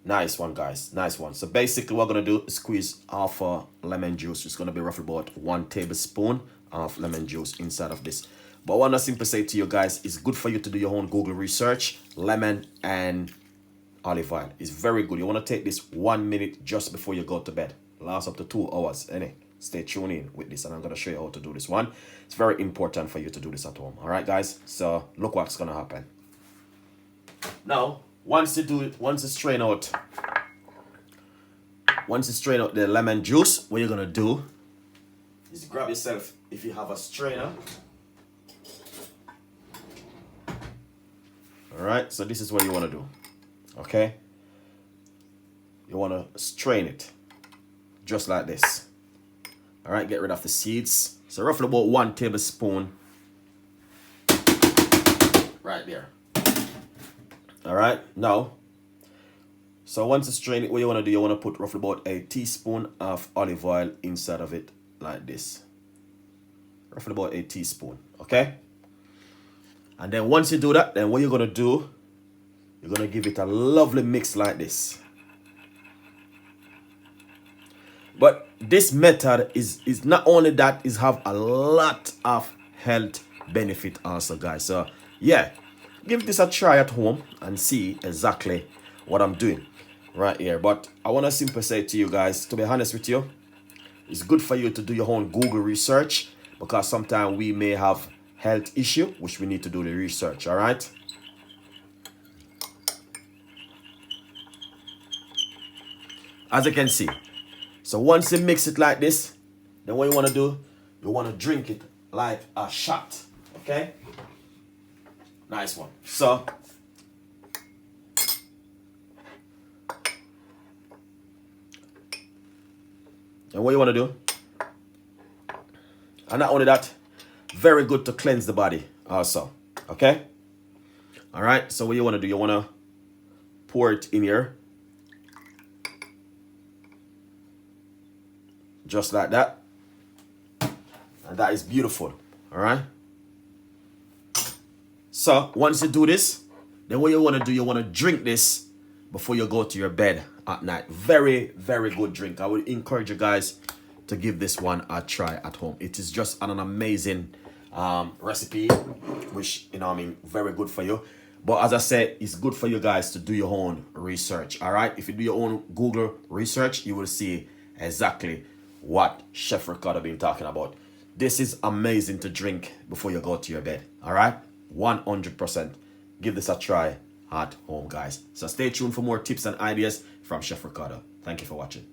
Nice one, guys. Nice one. So basically what we're going to do is squeeze half a lemon juice. It's going to be roughly about 1 tablespoon of lemon juice inside of this. But I want to simply say to you guys, it's good for you to do your own Google research. Lemon and olive oil is very good. You want to take this 1 minute just before you go to bed. Lasts up to 2 hours. Stay tuned in with this, and I'm going to show you how to do this one. It's very important for you to do this at home. All right, guys? So look what's going to happen. Now, once you do it, once you strain out the lemon juice, what you're going to do is grab yourself, if you have a strainer. All right, so this is what you want to do. Okay? You want to strain it just like this. All right, get rid of the seeds. So roughly about 1 tablespoon right there. All right, now, so once you strain it, what you want to do, you want to put roughly about a teaspoon of olive oil inside of it like this. Roughly about a teaspoon, okay? And then once you do that, then what you're going to do, you're going to give it a lovely mix like this. But this method is not only that, is have a lot of health benefit also, guys. So yeah, give this a try at home and see exactly what I'm doing right here. But I want to simply say to you guys, to be honest with you, it's good for you to do your own Google research, because sometimes we may have health issue which we need to do the research. All right, as you can see. So once you mix it like this, then what you want to do, you want to drink it like a shot. Okay, nice one. So and what you want to do, and not only that, very good to cleanse the body also. Okay, all right, so what you want to do, you want to pour it in here just like that, and that is beautiful. All right, so once you do this, then what you want to do, you want to drink this before you go to your bed at night. Very, very good drink. I would encourage you guys to give this one a try at home. It is just an amazing recipe, which, you know, I mean, very good for you. But as I said, it's good for you guys to do your own research. All right, if you do your own Google research, you will see exactly what Chef Ricardo been talking about. This is amazing to drink before you go to your bed. All right, 100%. Give this a try at home, guys. So stay tuned for more tips and ideas from Chef Ricardo. Thank you for watching.